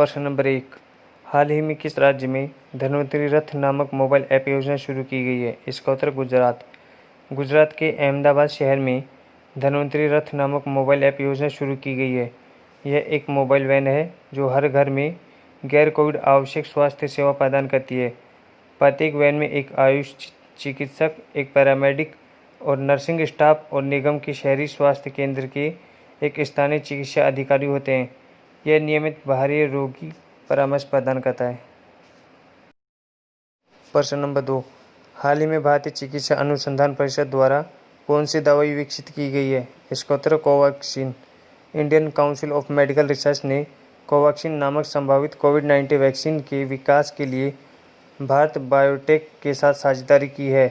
प्रश्न नंबर 1, हाल ही में किस राज्य में धन्वंतरि रथ नामक मोबाइल ऐप योजना शुरू की गई है? इसका उत्तर गुजरात। गुजरात के अहमदाबाद शहर में धन्वंतरि रथ नामक मोबाइल ऐप योजना शुरू की गई है। यह एक मोबाइल वैन है जो हर घर में गैर कोविड आवश्यक स्वास्थ्य सेवा प्रदान करती है। प्रत्येक वैन में एक आयुष चिकित्सक, एक पैरामेडिक और नर्सिंग स्टाफ और निगम के शहरी स्वास्थ्य केंद्र के एक स्थानीय चिकित्सा अधिकारी होते हैं। यह नियमित बाहरी रोगी परामर्श प्रदान करता है। प्रश्न नंबर 2, हाल ही में भारतीय चिकित्सा अनुसंधान परिषद द्वारा कौन सी दवाई विकसित की गई है? इसका उत्तर Covaxin. Indian Council of Medical Research ने कोवैक्सीन नामक संभावित कोविड-19 वैक्सीन के विकास के लिए भारत बायोटेक के साथ साझेदारी की है।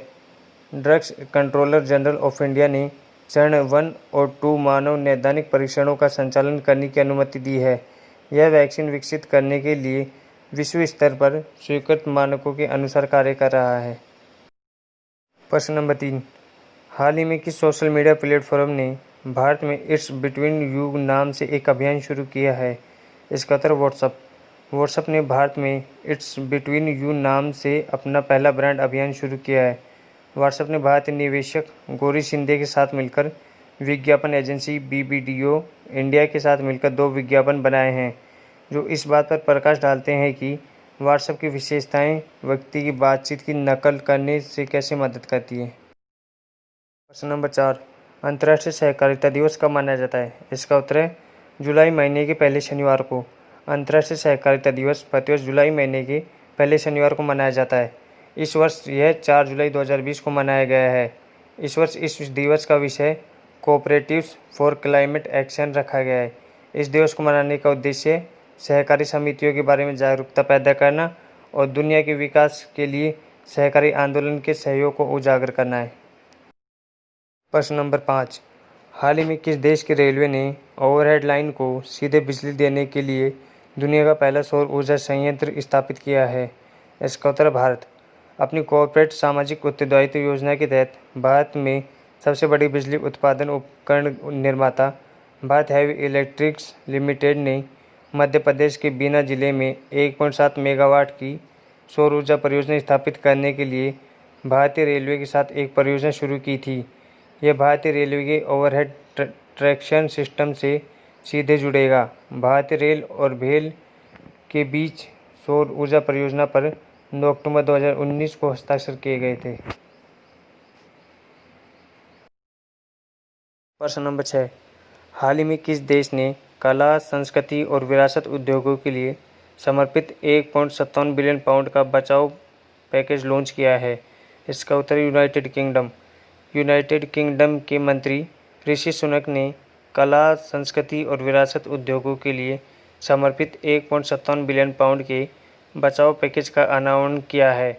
Drugs controller general of India ने चरण 1 और 2 मानव नैदानिक परीक्षणों का संचालन करने की अनुमति दी है। यह वैक्सीन विकसित करने के लिए विश्व स्तर पर स्वीकृत मानकों के अनुसार कार्य कर रहा है। प्रश्न नंबर 3, हाल ही में किस सोशल मीडिया प्लेटफॉर्म ने भारत में इट्स बिटवीन यू नाम से एक अभियान शुरू किया है? इसका उत्तर व्हाट्सएप। व्हाट्सएप ने भारत में इट्स बिटवीन यू नाम से अपना पहला ब्रांड अभियान शुरू किया है। व्हाट्सएप ने भारतीय निवेशक गौरी शिंदे के साथ मिलकर विज्ञापन एजेंसी BBDO इंडिया के साथ मिलकर 2 विज्ञापन बनाए हैं जो इस बात पर प्रकाश डालते हैं कि व्हाट्सएप की विशेषताएं व्यक्ति की बातचीत की नकल करने से कैसे मदद करती है। प्रश्न नंबर 4, अंतर्राष्ट्रीय सहकारिता दिवस कब मनाया जाता है? इसका उत्तर है जुलाई महीने के पहले शनिवार को। अंतर्राष्ट्रीय सहकारिता दिवस प्रतिवर्ष जुलाई महीने के पहले शनिवार को मनाया जाता है। इस वर्ष यह 4 जुलाई 2020 को मनाया गया है। इस वर्ष इस दिवस का विषय कोऑपरेटिव्स फॉर क्लाइमेट एक्शन रखा गया है। इस दिवस को मनाने का उद्देश्य सहकारी समितियों के बारे में जागरूकता पैदा करना और दुनिया के विकास के लिए सहकारी आंदोलन के सहयोग को उजागर करना है। प्रश्न नंबर 5, हाल ही में किस देश के रेलवे ने ओवरहेड लाइन को सीधे बिजली देने के लिए दुनिया का पहला सौर ऊर्जा संयंत्र स्थापित किया है? इसका उत्तर भारत। अपनी कॉर्पोरेट सामाजिक उत्तरदायित्व योजना के तहत भारत में सबसे बड़ी बिजली उत्पादन उपकरण निर्माता भारत हैवी इलेक्ट्रिक्स लिमिटेड ने मध्य प्रदेश के बीना जिले में 1.7 मेगावाट की सौर ऊर्जा परियोजना स्थापित करने के लिए भारतीय रेलवे के साथ एक परियोजना शुरू की थी। यह भारतीय रेलवे के ओवरहेड ट्रैक्शन सिस्टम से सीधे जुड़ेगा। भारतीय रेल और भेल के बीच सौर ऊर्जा परियोजना पर 9 अक्टूबर 2019 को हस्ताक्षर किए गए थे। प्रश्न नंबर 6, हाल ही में किस देश ने कला, संस्कृति और विरासत उद्योगों के लिए समर्पित 1.57 बिलियन पाउंड का बचाव पैकेज लॉन्च किया है? इसका उत्तर यूनाइटेड किंगडम। यूनाइटेड किंगडम के मंत्री ऋषि सुनक ने कला, संस्कृति और विरासत उद्योगों के लिए समर्पित 1.57 बिलियन पाउंड के बचाव पैकेज का अनावरण किया है।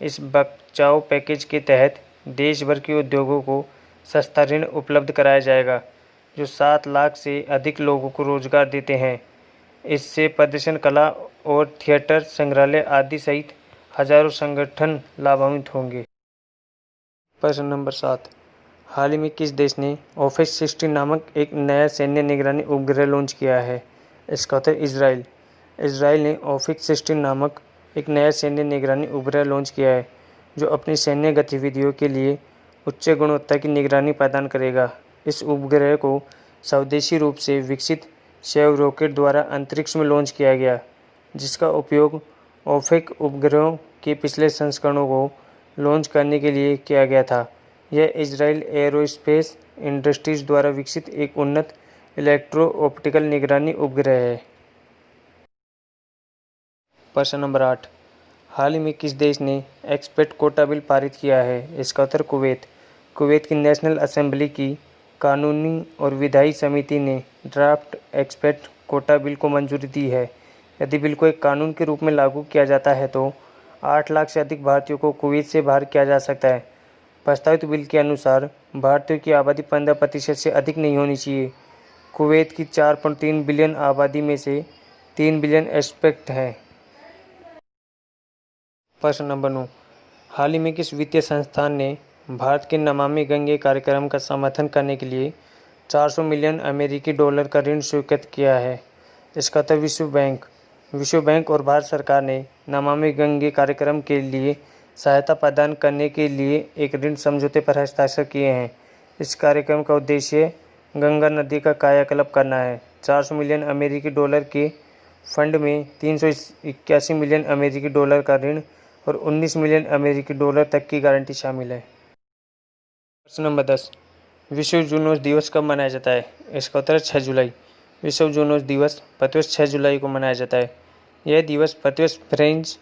इस बचाव पैकेज के तहत देश भर के उद्योगों को सस्ता ऋण उपलब्ध कराया जाएगा जो 7 लाख से अधिक लोगों को रोजगार देते हैं। इससे प्रदर्शन कला और थिएटर, संग्रहालय आदि सहित हजारों संगठन लाभान्वित होंगे। प्रश्न नंबर 7, हाल ही में किस देश ने ऑफिस 16 नामक एक नया सैन्य निगरानी उपग्रह लॉन्च किया है? इसका उत्तर इजराइल। इजराइल ने ऑफिस 16 नामक एक नया सैन्य निगरानी उपग्रह लॉन्च किया है जो अपनी सैन्य गतिविधियों के लिए उच्च गुणवत्ता की निगरानी प्रदान करेगा। इस उपग्रह को स्वदेशी रूप से विकसित शैव रॉकेट द्वारा अंतरिक्ष में लॉन्च किया गया जिसका उपयोग ऑफिक उपग्रहों के पिछले संस्करणों को लॉन्च करने के लिए किया गया था। यह इजराइल एरोस्पेस इंडस्ट्रीज द्वारा विकसित एक उन्नत इलेक्ट्रो ऑप्टिकल निगरानी उपग्रह है। प्रश्न नंबर 8, हाल ही में किस देश ने एक्सपेट कोटा बिल पारित किया है? इसका उत्तर कुवैत। कुवैत की नेशनल असेंबली की कानूनी और विधायी समिति ने ड्राफ्ट एक्सपेट कोटा बिल को मंजूरी दी है। यदि बिल को एक कानून के रूप में लागू किया जाता है तो 8 लाख से अधिक भारतीयों को कुवैत से बाहर किया जा सकता है। प्रस्तावित बिल के अनुसार भारतीयों की आबादी 15% से अधिक नहीं होनी चाहिए। कुवैत की 4.3 बिलियन आबादी में से 3 बिलियन एक्सपेट है। प्रश्न नंबर 9, हाल ही में किस वित्तीय संस्थान ने भारत के नमामि गंगे कार्यक्रम का समर्थन करने के लिए 400 मिलियन अमेरिकी डॉलर का ऋण स्वीकृत किया है? इसका उत्तर विश्व बैंक। विश्व बैंक और भारत सरकार ने नमामि गंगे कार्यक्रम के लिए सहायता प्रदान करने के लिए एक ऋण समझौते पर हस्ताक्षर किए हैं। इस कार्यक्रम का उद्देश्य गंगा नदी का कायाकल्प करना है। 400 मिलियन अमेरिकी डॉलर के फंड में 381 मिलियन अमेरिकी डॉलर का ऋण और 19 मिलियन अमेरिकी डॉलर तक की गारंटी शामिल है। प्रश्न नंबर 10, विश्व जूनोस दिवस कब मनाया जाता है? इसका उत्तर है 6 जुलाई। विश्व जूनोस दिवस प्रतिवर्ष 6 जुलाई को मनाया जाता है। यह दिवस प्रतिवर्ष फ्रेंच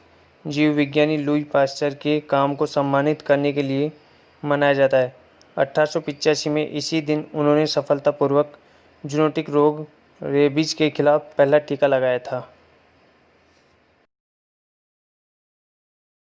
जीव विज्ञानी लुई पास्चर के काम को सम्मानित करने के लिए मनाया जाता है। 1885 में इसी दिन उन्होंने सफलतापूर्वक जूनोटिक रोग रेबीज के खिलाफ पहला टीका लगाया था।